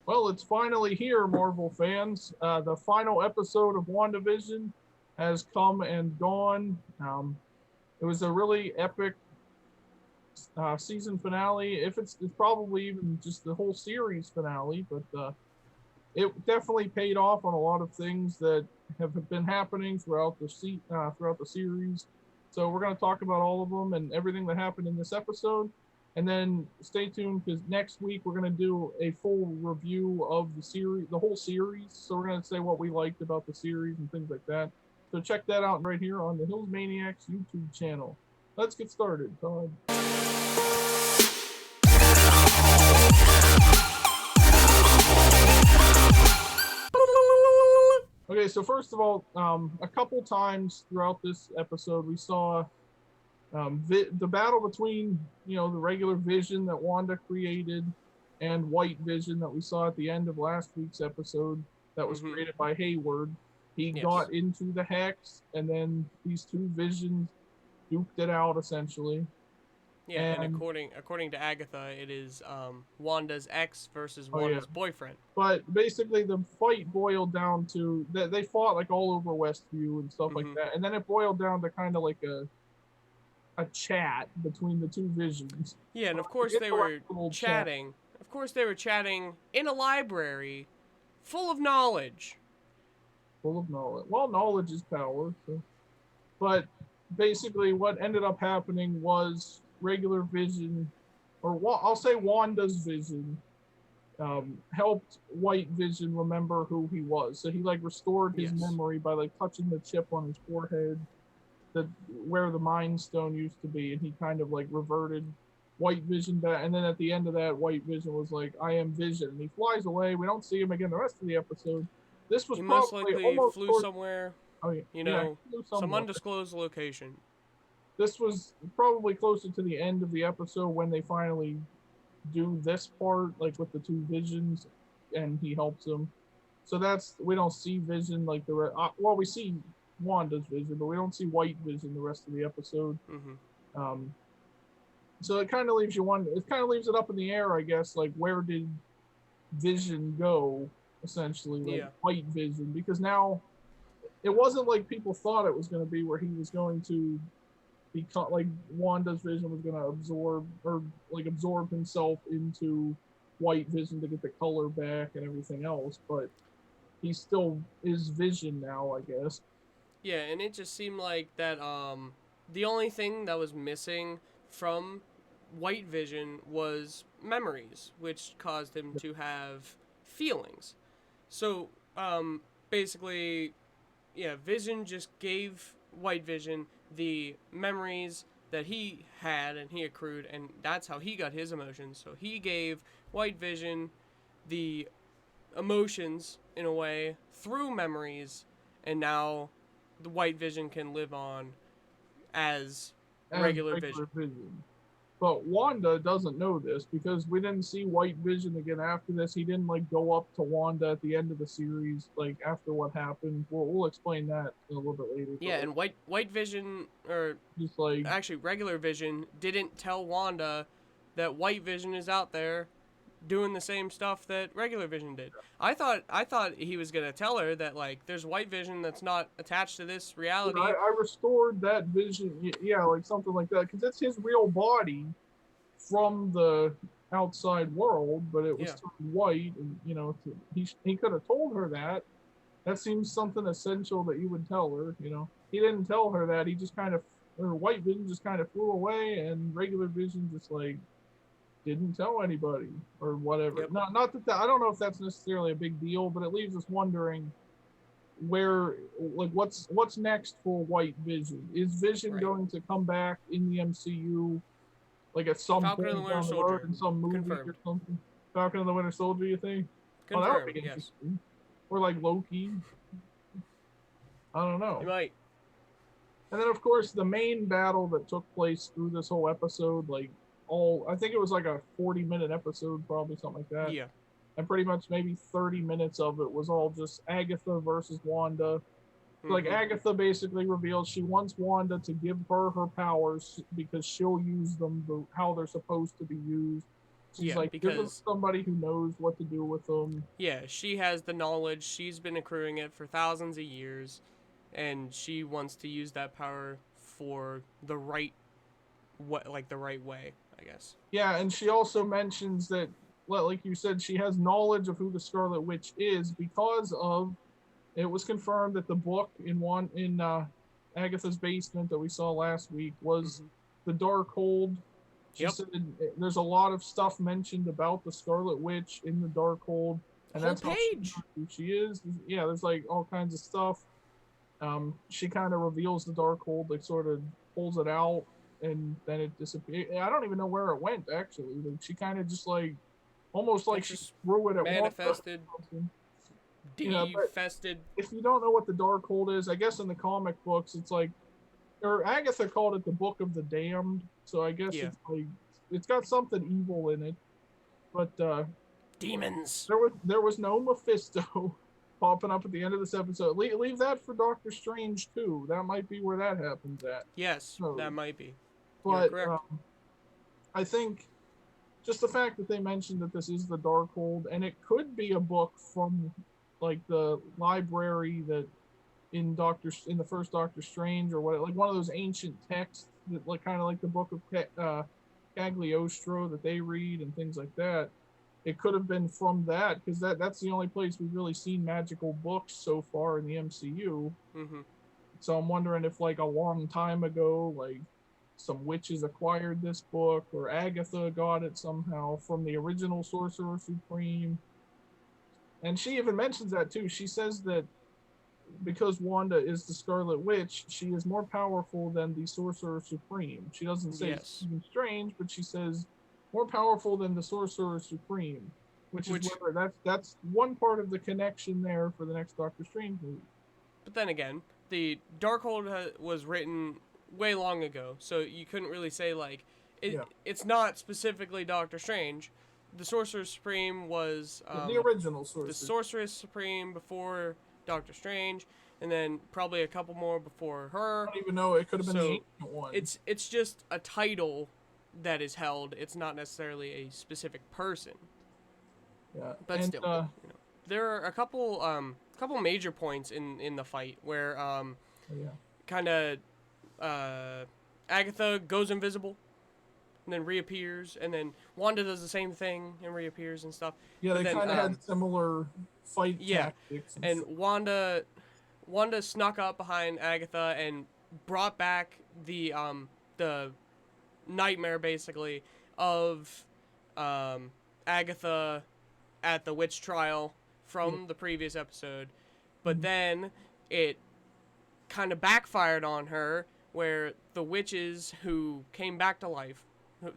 Well, it's finally here, Marvel fans. The final episode of WandaVision has come and gone. It was a really epic season finale. If it's probably even just the whole series finale, but it definitely paid off on a lot of things that have been happening throughout the series. So we're going to talk about all of them and everything that happened in this episode. And then stay tuned because next week we're going to do a full review of the series, the whole series. So we're going to say what we liked about the series and things like that. So check that out right here on the Hilsmaniacs YouTube channel. Let's get started, Todd. Okay, so first of all, a couple times throughout this episode, we saw the battle between, the regular Vision that Wanda created and White Vision that we saw at the end of last week's episode that was created by Hayward. He got into the Hex, and then these two Visions duked it out, essentially. Yeah, and according to Agatha, it is Wanda's ex versus Wanda's boyfriend. But basically, the fight boiled down to that they fought like all over Westview and stuff like that, and then it boiled down to kind of like a chat between the two Visions. Yeah, and of course they were chatting. Of course they were chatting in a library full of knowledge. Full of knowledge. Well, knowledge is power. So. But basically, what ended up happening was regular Vision, or I'll say Wanda's Vision, helped White Vision remember who he was. So he like restored his memory by like touching the chip on his forehead, where the Mind Stone used to be, and he kind of like reverted White Vision back. And then at the end of that, White Vision was like, "I am Vision," and he flies away. We don't see him again the rest of the episode. This was he probably most likely flew somewhere. Oh yeah, some undisclosed location. This was probably closer to the end of the episode when they finally do this part, like with the two Visions, and he helps them. So we don't see Vision like well, we see Wanda's Vision, but we don't see White Vision the rest of the episode. So it kind of leaves it up in the air, I guess. Like, where did Vision go? Essentially, like White Vision, because now it wasn't like people thought it was going to be, where he was going to become like Wanda's Vision was going to absorb himself into White Vision to get the color back and everything else, but he still is Vision now, I guess. Yeah, and it just seemed like that the only thing that was missing from White Vision was memories, which caused him to have feelings. So, basically, Vision just gave White Vision the memories that he had and he accrued, and that's how he got his emotions. So he gave White Vision the emotions, in a way, through memories, and now the White Vision can live on as regular Vision. But Wanda doesn't know this, because we didn't see White Vision again after this. He didn't like go up to Wanda at the end of the series, like after what happened. We'll explain that in a little bit later. Yeah, and White Vision, or just like actually regular Vision, didn't tell Wanda that White Vision is out there doing the same stuff that regular Vision did. I thought he was gonna tell her that like there's White Vision that's not attached to this reality. I restored that Vision, like something like that, because it's his real body from the outside world, but it was turned white, and he could have told her that. That seems something essential that you would tell her. He didn't tell her that. He just White Vision just kind of flew away, and regular Vision just like didn't tell anybody or whatever. Not that I don't know if that's necessarily a big deal, but it leaves us wondering where, like, what's next for White Vision. Is Vision going to come back in the MCU, like at some point down the road in some movie or something? Falcon and the Winter Soldier, you think? Confirmed, that would be interesting. Or like Loki. I don't know. You might. And then of course the main battle that took place through this whole episode, like I think it was like a 40-minute episode, probably something like that. Yeah. And pretty much maybe 30 minutes of it was all just Agatha versus Wanda. Like Agatha basically reveals she wants Wanda to give her powers because she'll use them how they're supposed to be used. She's like, give them somebody who knows what to do with them. Yeah, she has the knowledge. She's been accruing it for thousands of years, and she wants to use that power for the right, the right way, I guess. Yeah, and she also mentions that, like you said, she has knowledge of who the Scarlet Witch is because of. It was confirmed that the book in Agatha's basement that we saw last week was the Darkhold. She said there's a lot of stuff mentioned about the Scarlet Witch in the Darkhold, and Whole that's page. how who she is. Yeah, there's like all kinds of stuff. She kind of reveals the Darkhold, like sort of pulls it out, and then it disappears. I don't even know where it went actually. Like she kind of just like almost like she threw it at manifested. Defested. If you don't know what the Darkhold is, I guess in the comic books it's like, or Agatha called it the Book of the Damned. So I guess it's like it's got something evil in it. But demons. There was no Mephisto popping up at the end of this episode. Leave that for Doctor Strange too. That might be where that happens at. Yes, so, that might be. But I think just the fact that they mentioned that this is the Darkhold, and it could be a book from like the library that in the first Doctor Strange or what, like one of those ancient texts that like kind of like the book of Cagliostro that they read and things like that. It could have been from that because that's the only place we've really seen magical books so far in the MCU. So I'm wondering if like a long time ago, like some witches acquired this book or Agatha got it somehow from the original Sorcerer Supreme. And she even mentions that too. She says that because Wanda is the Scarlet Witch, she is more powerful than the Sorcerer Supreme. She doesn't say Stephen Strange, but she says more powerful than the Sorcerer Supreme, which is where that's one part of the connection there for the next Doctor Strange movie. But then again, the Darkhold was written way long ago, so you couldn't really say like it's not specifically Doctor Strange. The Sorcerer Supreme was the original Sorcerer. The Sorceress Supreme before Doctor Strange, and then probably a couple more before her. I don't even know. It could have been the ancient one. It's just a title that is held. It's not necessarily a specific person. Yeah, but still, there are a couple major points in the fight where kind of Agatha goes invisible and then reappears, and then Wanda does the same thing and reappears and stuff. Yeah, they kind of had similar fight tactics. And Wanda snuck up behind Agatha and brought back the nightmare basically of Agatha at the witch trial from the previous episode, but then it kind of backfired on her where the witches who came back to life,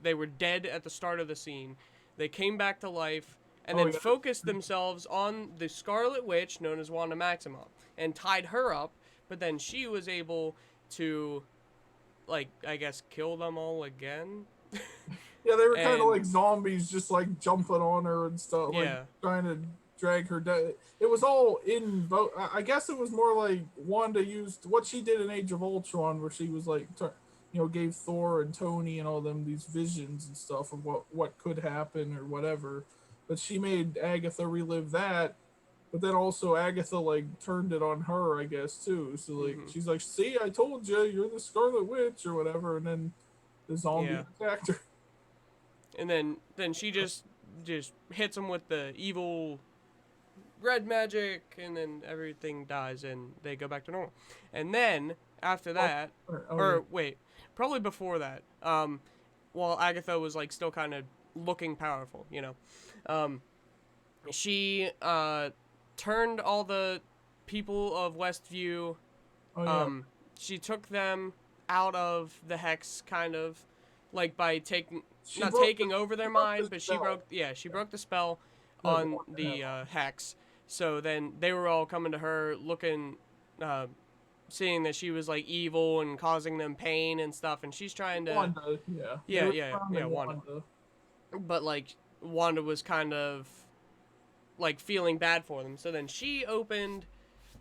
they were dead at the start of the scene, they came back to life and then focused themselves on the Scarlet Witch known as Wanda Maximoff and tied her up, but then she was able to, like, I guess kill them all again. Yeah, they were kind of like zombies, just like jumping on her and stuff, like trying to drag her down. It was all in vote. I guess it was more like Wanda used what she did in Age of Ultron, where she was like, gave Thor and Tony and all them these visions and stuff of what could happen or whatever. But she made Agatha relive that. But then also Agatha like turned it on her, I guess too. So like she's like, "See, I told you, you're the Scarlet Witch or whatever," and then the zombie attacked her. And then she just hits him with the evil red magic, and then everything dies and they go back to normal. And then after that, probably before that, while Agatha was like still kind of looking powerful, she turned all the people of Westview. She took them out of the hex, kind of like by taking over their mind, but she broke the spell on the hex. So then they were all coming to her, looking, seeing that she was like evil and causing them pain and stuff, and she's trying to Wanda, Wanda. But like Wanda was kind of like feeling bad for them, so then she opened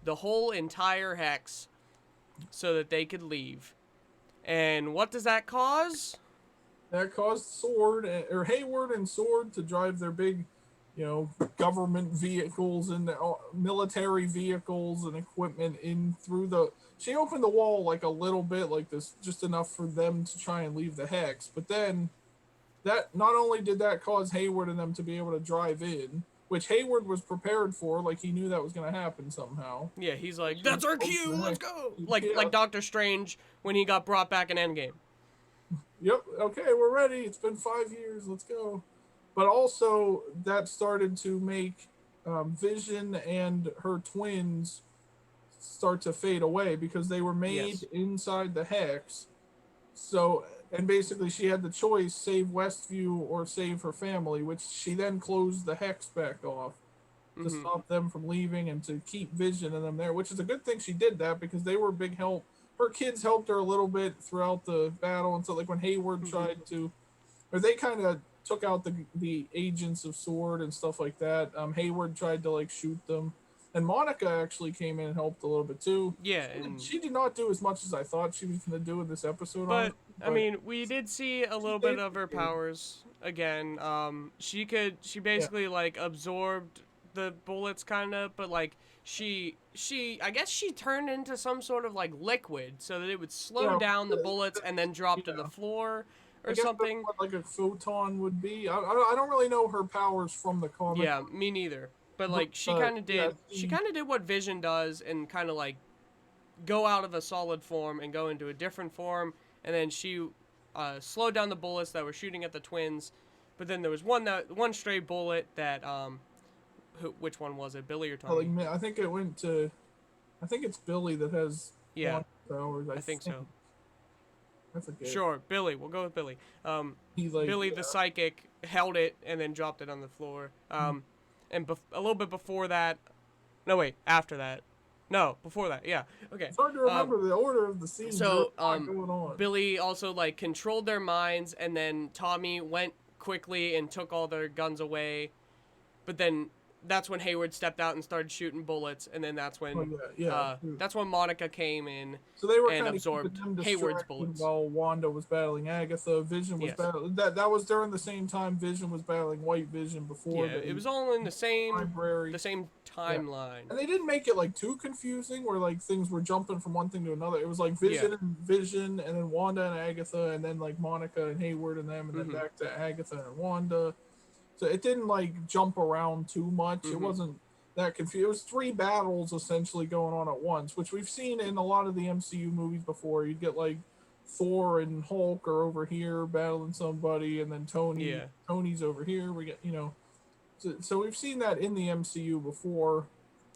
the whole entire hex so that they could leave. And what does that cause? that caused Hayward and Sword to drive their big, government vehicles and military vehicles and equipment in through the. She opened the wall like a little bit, like this, just enough for them to try and leave the hex. But then that not only did that cause Hayward and them to be able to drive in, which Hayward was prepared for, like he knew that was going to happen somehow. Yeah, he's like, that's our cue, let's go. Yeah. Like Doctor Strange when he got brought back in Endgame. Yep. Okay, we're ready. It's been 5 years. Let's go. But also that started to make Vision and her twins start to fade away because they were made inside the hex. So, and basically she had the choice: save Westview or save her family, which she then closed the hex back off to stop them from leaving and to keep Vision and them there, which is a good thing she did that because they were a big help. Her kids helped her a little bit throughout the battle, and so like when Hayward tried to, or they kind of took out the agents of Sword and stuff like that. Hayward tried to like shoot them, and Monica actually came in and helped a little bit too. Yeah, she did not do as much as I thought she was going to do in this episode. But I mean, we did see a little bit of her powers again. She basically like absorbed the bullets kind of, but like she I guess she turned into some sort of like liquid so that it would slow down the bullets and then drop to the floor or something. That's what, like a photon would be. I don't really know her powers from the comic. Yeah, me neither. But like she kind of did. She kind of did what Vision does and kind of like go out of a solid form and go into a different form, and then she slowed down the bullets that were shooting at the twins. But then there was one stray bullet that which one was it? Billy or Tommy? I think it went to. I think it's Billy that has. Powers. I think so. I forget. Sure, Billy. We'll go with Billy. Billy the psychic held it and then dropped it on the floor. And a little bit before that. No, wait. After that. No, before that. Yeah. Okay. It's hard to remember the order of the scenes. So, going on. Billy also like controlled their minds, and then Tommy went quickly and took all their guns away. But then that's when Hayward stepped out and started shooting bullets, and then that's when that's when Monica came in and absorbed Hayward's bullets. While Wanda was battling Agatha, Vision was battling that was during the same time Vision was battling White Vision before. Yeah, it was all in the same timeline. And they didn't make it like too confusing where like things were jumping from one thing to another. It was like Vision and Vision, and then Wanda and Agatha, and then like Monica and Hayward and them, and then back to Agatha and Wanda. So it didn't like jump around too much. It wasn't that confused. It was 3 battles essentially going on at once, which we've seen in a lot of the MCU movies before. You'd get like Thor and Hulk are over here battling somebody, and then Tony's over here. We get so we've seen that in the MCU before.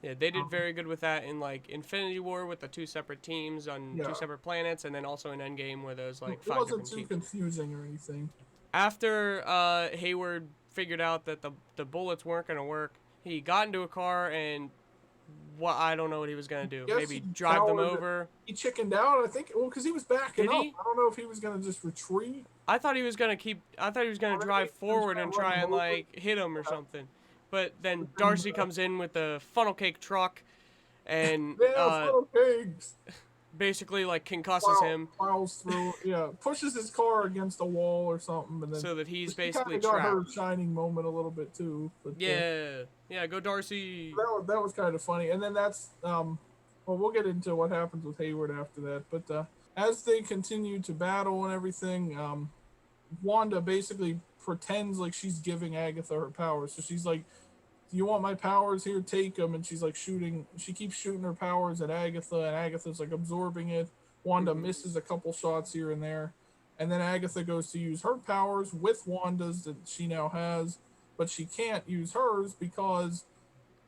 Yeah, they did very good with that in like Infinity War with the 2 separate teams on 2 separate planets, and then also in Endgame where there's like 5 different teams. It wasn't too confusing or anything. After Hayward figured out that the bullets weren't going to work, he got into a car and I don't know what he was going to do. Maybe drive them over. He chickened out, I think. Well, because he was backing up. I don't know if he was going to just retreat. I thought he was going to drive forward and try and like hit him or something. But then Darcy comes in with the funnel cake truck and funnel cakes. Basically like concusses him. Plows through, pushes his car against a wall or something, and then so that he's basically got trapped. Her shining moment a little bit too. But, go Darcy. That was kind of funny, and then that's well, we'll get into what happens with Hayward after that. But as they continue to battle and everything, Wanda basically pretends like she's giving Agatha her powers. So she's like, you want my powers? Here, take them. And she's like she keeps shooting her powers at Agatha, and Agatha's like absorbing it. Wanda misses a couple shots here and there, and then Agatha goes to use her powers with Wanda's that she now has, but she can't use hers because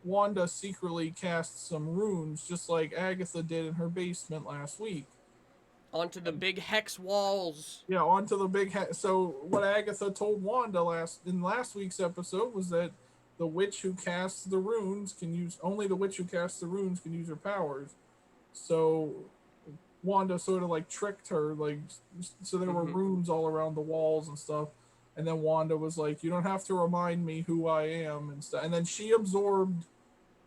Wanda secretly casts some runes, just like Agatha did in her basement last week. Onto the big hex walls. Yeah, onto the big hex. So what Agatha told Wanda in last week's episode was that the witch who casts the runes only the witch who casts the runes can use her powers. So Wanda sort of like tricked her, like, so there were runes all around the walls and stuff. And then Wanda was like, you don't have to remind me who I am and stuff. And then she absorbed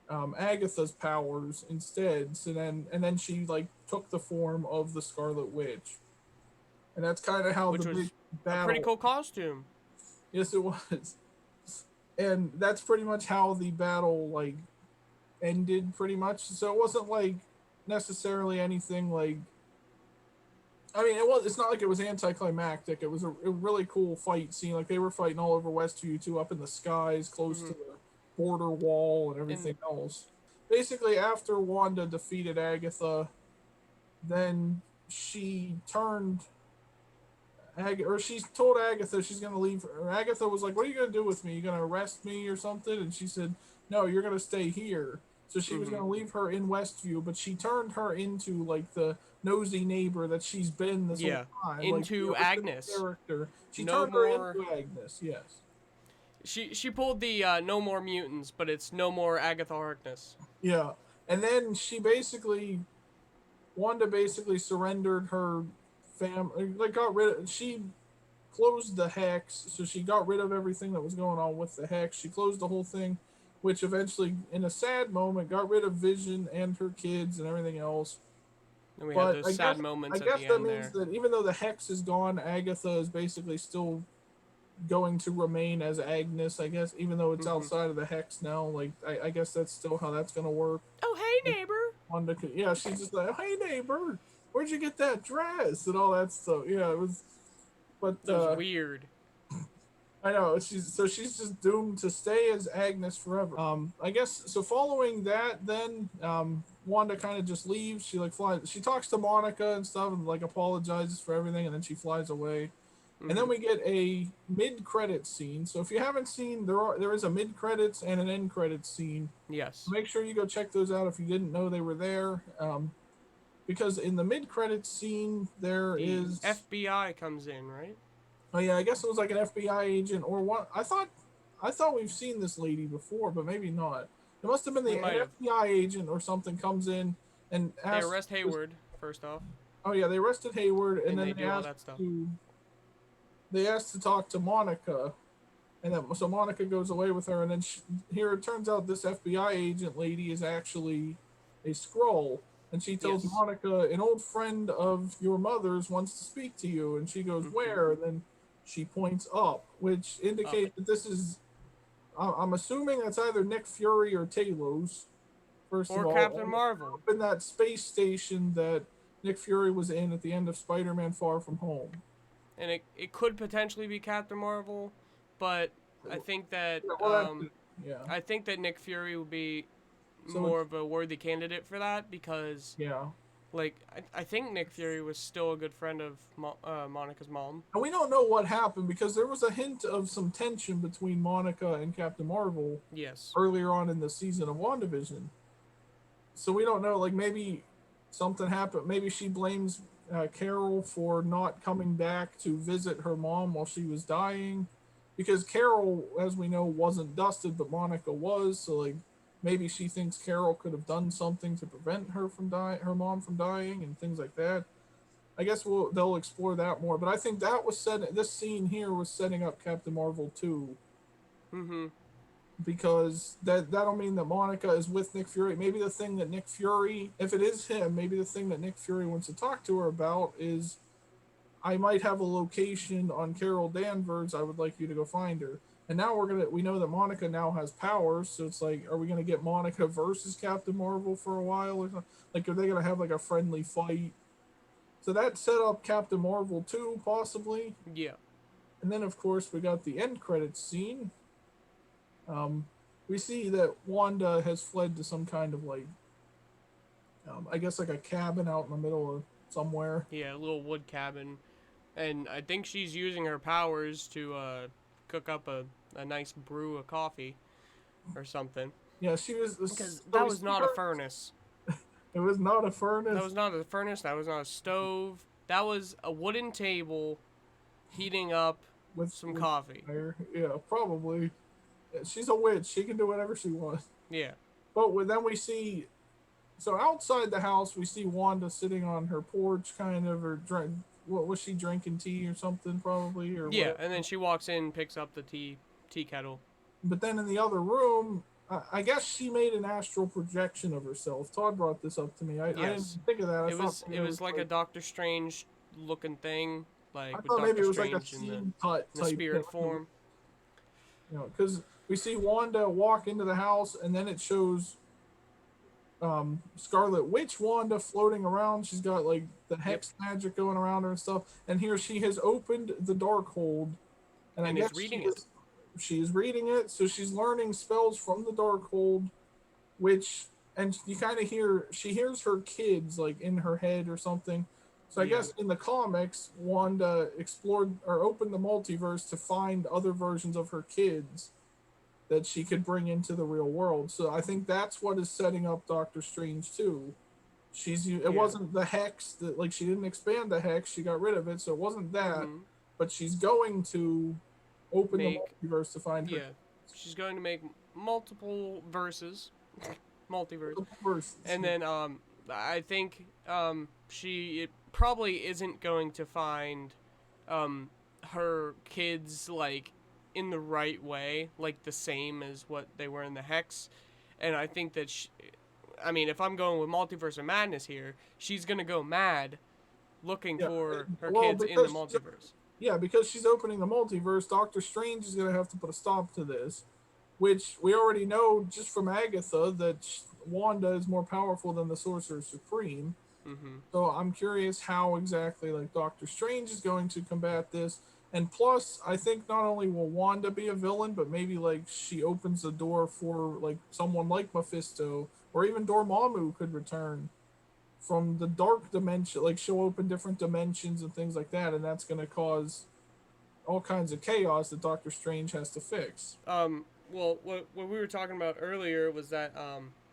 Agatha's powers instead. So then she like took the form of the Scarlet Witch. And that's kind of how A pretty battle. cool costume. Yes, it was. And that's pretty much how the battle like ended pretty much. So it wasn't like necessarily anything like, I mean, it's not like it was anticlimactic. It was a really cool fight scene. Like they were fighting all over Westview too, up in the skies, close to Hmm. the border wall and And everything else. Basically, after Wanda defeated Agatha, then she turned or she told Agatha she's gonna leave. Or Agatha was like, "What are you gonna do with me? You gonna arrest me or something?" And she said, "No, you're gonna stay here." So she was hmm gonna leave her in Westview, but she turned her into like the nosy neighbor that she's been this whole yeah, time. Like into within the Agnes. character, she No turned her more. into Agnes. Yes. She pulled the no more mutants, but it's no more Agatha Harkness. Yeah. And then Wanda basically surrendered her family. Like got rid of. She closed the hex, so she got rid of everything that was going on with the hex. She closed the whole thing, which eventually, in a sad moment, got rid of Vision and her kids and everything else. And we had But those I sad guess I moments at guess the that end means there. that even though the hex is gone, Agatha is basically still going to remain as Agnes. I guess even though it's Hmm. outside of the hex now, like I guess that's still how that's gonna work. Oh, hey, neighbor. Wanda could, yeah, she's just like, hey neighbor, where'd you get that dress and all that stuff. Yeah, it was, but That was weird. I know she's just doomed to stay as Agnes forever. I guess so. Following that, then Wanda kind of just leaves. She like flies. She talks to Monica and stuff, and like apologizes for everything, and then she flies away. And then Hmm. we get a mid-credit scene. So if you haven't seen, there is a mid-credits and an end-credits scene. Yes. Make sure you go check those out if you didn't know they were there. Because in the mid-credits scene, there The is, FBI comes in, right? oh yeah, I guess it was like an FBI agent or what. I thought we've seen this lady before, but maybe not. It must have been We an might have. FBI agent or something comes in and They asks. arrest Hayward first off, Oh yeah, they arrested Hayward, and and then they do all that stuff. they asked to talk to Monica, and then so Monica goes away with her, and then here it turns out this FBI agent lady is actually a Skrull, and she tells Yes. Monica, an old friend of your mother's wants to speak to you, and she goes, Hmm. where? And then she points up, which Up. indicates that this is. I'm assuming that's either Nick Fury or Talos. First of Or all, Captain and Marvel. up in that space station that Nick Fury was in at the end of Spider-Man: Far From Home. And it could potentially be Captain Marvel, but I think that Yeah, well, yeah. I think that Nick Fury would be So it's more of a worthy candidate for that because yeah. like I think Nick Fury was still a good friend of Monica's mom. And we don't know what happened because there was a hint of some tension between Monica and Captain Marvel Yes. earlier on in the season of WandaVision. So we don't know, like maybe something happened. Maybe she blames Carol for not coming back to visit her mom while she was dying. Because Carol, as we know, wasn't dusted, but Monica was. So, like, maybe she thinks Carol could have done something to prevent her from her mom from dying, and things like that. I guess they'll explore that more. But I think that was set. This scene here was setting up Captain Marvel 2, Mhm. because that'll mean that Monica is with Nick Fury. Maybe the thing that Nick Fury, if it is him, maybe the thing that Nick Fury wants to talk to her about is, I might have a location on Carol Danvers. I would like you to go find her. And now we know that Monica now has powers, so it's like, are we gonna get Monica versus Captain Marvel for a while, or something? Like, are they gonna have like a friendly fight? So that set up Captain Marvel 2, possibly. Yeah. And then of course we got the end credits scene. Um, we see that Wanda has fled to some kind of like, I guess like a cabin out in the middle of somewhere. Yeah, a little wood cabin, and I think she's using her powers to cook up a nice brew of coffee or something. Yeah, she was. Because So that we was see not a her. furnace. It was not a That furnace. was not a furnace. That was not a stove. That was a wooden table heating up some With coffee. fire. Yeah, probably. Yeah, she's a witch. She can do whatever she wants. Yeah. But then we see, so outside the house, we see Wanda sitting on her porch, kind of, or drink. What was she drinking? Tea or something, probably, or Yeah, whatever. and then she walks in, picks up the tea kettle. But then in the other room, I guess she made an astral projection of herself. Todd brought this up to me. I didn't Yes. think of that. I It thought was maybe it was like a Doctor Strange looking thing, like I with thought maybe Doctor it was like a Strange in scene cut the type thing. spirit form. Because we see Wanda walk into the house, and then it shows Scarlet Witch Wanda floating around. She's got like the Yep, hex magic going around her and stuff. And here she has opened the Darkhold, and I and guess is reading it. she's reading it, so she's learning spells from the Darkhold, which and you kind of hear she hears her kids like in her head or something. So I Yeah, guess in the comics, Wanda explored or opened the multiverse to find other versions of her kids that she could bring into the real world. So I think that's what is setting up Doctor Strange too. It yeah. wasn't the hex that like she didn't expand the hex, she got rid of it, so it wasn't that, Mm-hmm. but she's going to open the Make multiverse to find her Yeah, she's going to make multiple verses, multiverse, verses. and then I think she it probably isn't going to find um her kids like in the right way, like the same as what they were in the hex, and I think that I mean, if I'm going with multiverse of madness here, she's gonna go mad looking Yeah. for her Well, kids in the because multiverse. yeah, because she's opening the multiverse, Doctor Strange is going to have to put a stop to this, which we already know just from Agatha that Wanda is more powerful than the Sorcerer Supreme. Mm-hmm. So I'm curious how exactly like Doctor Strange is going to combat this. And plus, I think not only will Wanda be a villain, but maybe like she opens the door for like someone like Mephisto or even Dormammu could return from the dark dimension. Like she'll open different dimensions and things like that, and that's going to cause all kinds of chaos that Doctor Strange has to fix. Well, what we were talking about earlier was that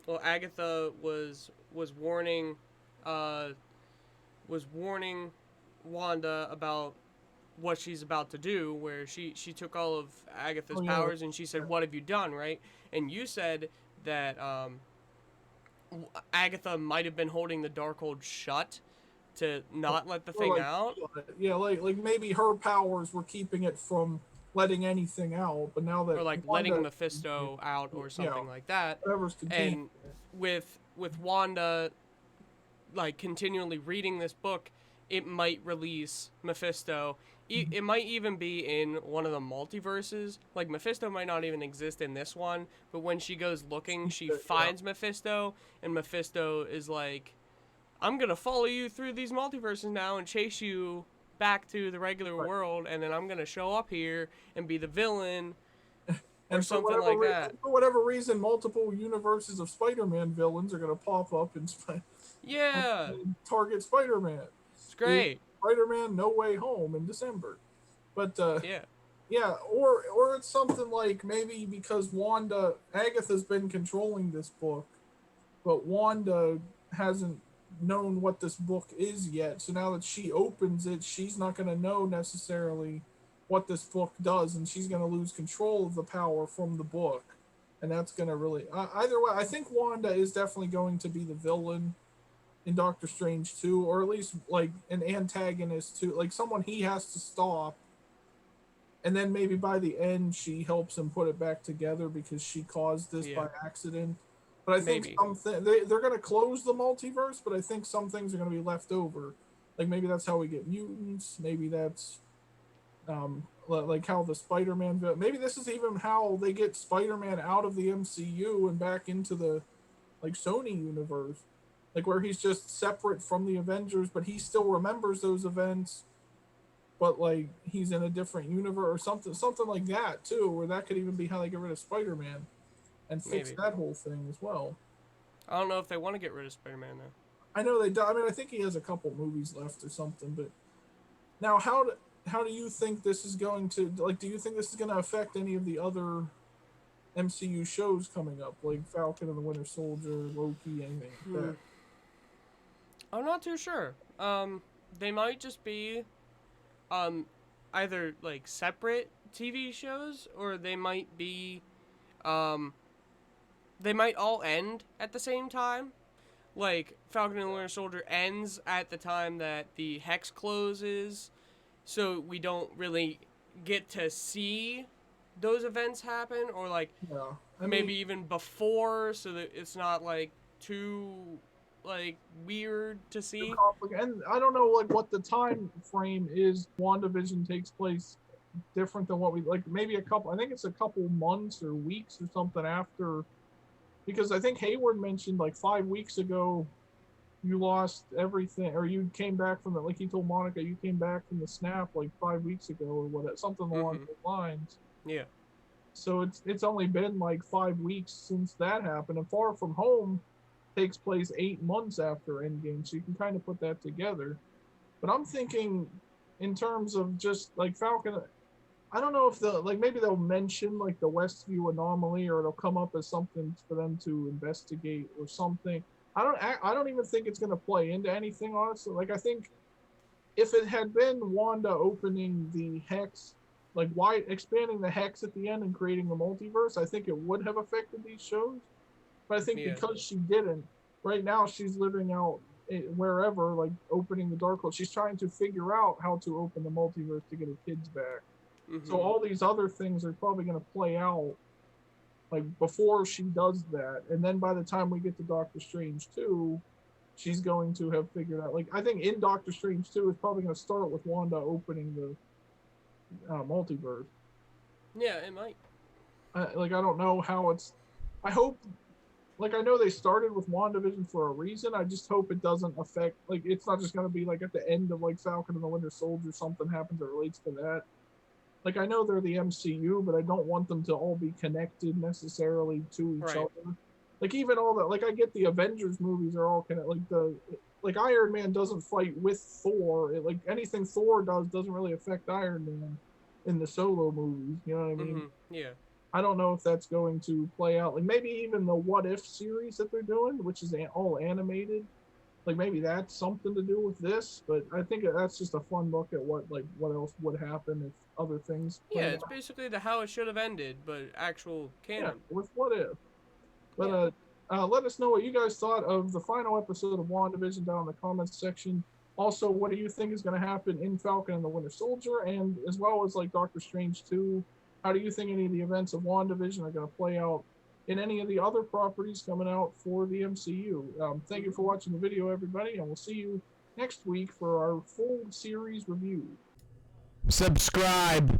well, Agatha was warning, uh, was warning Wanda about what she's about to do, where she took all of Agatha's Oh yeah, powers and she said, "What have you done?" Right? And you said that Agatha might have been holding the Darkhold shut to not let the or thing like out. yeah, like maybe her powers were keeping it from letting anything out, but now Or that like letting Wanda, Mephisto out or yeah, something like that. whatever's contained. And with Wanda like continually reading this book, it might release Mephisto. It might even be in one of the multiverses. Like Mephisto might not even exist in this one, but when she goes looking, she Yeah, finds Mephisto, and Mephisto is like, "I'm gonna follow you through these multiverses now and chase you back to the regular right. world, and then I'm gonna show up here and be the villain or And something like that." for whatever reason, multiple universes of Spider-Man villains are going to pop up and Yeah, target Spider-Man. it's Is great. Spider-Man No Way Home in December, but Yeah, yeah, or it's something like maybe because Agatha's been controlling this book, but Wanda hasn't known what this book is yet. So now that she opens it, she's not going to know necessarily what this book does, and she's going to lose control of the power from the book. And that's going to really either way. I think Wanda is definitely going to be the villain in Doctor Strange 2, or at least like an antagonist to like someone he has to stop. And then maybe by the end, she helps him put it back together because she caused this yeah, by accident. But I think maybe, they're going to close the multiverse, but I think some things are going to be left over. Like maybe that's how we get mutants. Maybe that's like how the Spider-Man. Maybe this is even how they get Spider-Man out of the MCU and back into the like Sony universe, like where he's just separate from the Avengers, but he still remembers those events, but like he's in a different universe or something like that too, where that could even be how they get rid of Spider-Man and fix maybe. that whole thing as well. I don't know if they want to get rid of Spider-Man though. I know they. I mean, I think he has a couple movies left or something. But now, how do you think this is going to like? Do you think this is going to affect any of the other MCU shows coming up, like Falcon and the Winter Soldier, Loki, anything like Hmm. that? I'm not too sure. They might just be um either like separate TV shows, or um they might all end at the same time. Like Falcon and the Winter Soldier ends at the time that the hex closes, so we don't really get to see those events happen, or like Yeah, I mean, maybe even before, so that it's not like too like weird to see. And I don't know like what the time frame is. WandaVision takes place different than what we like. Maybe I think it's a couple months or weeks or something after, because I think Hayward mentioned like 5 weeks ago you lost everything, or you came back from it. Like he told Monica, you came back from the snap like 5 weeks ago or what, something along those lines. Yeah. So it's only been like 5 weeks since that happened, and Far From Home takes place 8 months after Endgame, so you can kind of put that together. But I'm thinking in terms of just like Falcon. I don't know if maybe they'll mention like the Westview anomaly, or it'll come up as something for them to investigate or something. I don't even think it's going to play into anything, honestly. Like I think if it had been Wanda opening the hex, like why expanding the hex at the end and creating the multiverse, I think it would have affected these shows. But I think because she didn't, right now she's living out wherever, like opening the Darkhold. She's trying to figure out how to open the multiverse to get her kids back. So all these other things are probably going to play out like before she does that, and then by the time we get to Doctor Strange 2, she's going to have figured out. Like I think in Doctor Strange 2 is probably going to start with Wanda opening the multiverse. Yeah, it might. Like I don't know how it's. I hope. Like I know they started with WandaVision for a reason. I just hope it doesn't affect. Like it's not just going to be like at the end of like Falcon and the Winter Soldier something happens that relates to that. Like I know they're the MCU, but I don't want them to all be connected necessarily to each other. Like even all that, like I get the Avengers movies are all connected. Like Iron Man doesn't fight with Thor. Like anything Thor doesn't really affect Iron Man in the solo movies. You know what I mean? Yeah. I don't know if that's going to play out. Like maybe even the What If series that they're doing, which is all animated. Like maybe that's something to do with this, but I think that's just a fun look at what else would happen if other things. Yeah, it's basically the how it should have ended, but actual canon. Yeah, with What If. But let us know what you guys thought of the final episode of WandaVision down in the comments section. Also, what do you think is going to happen in Falcon and the Winter Soldier, and as well as like Doctor Strange 2? How do you think any of the events of WandaVision are going to play out in any of the other properties coming out for the MCU? Thank you for watching the video, everybody, and we'll see you next week for our full series review. Subscribe.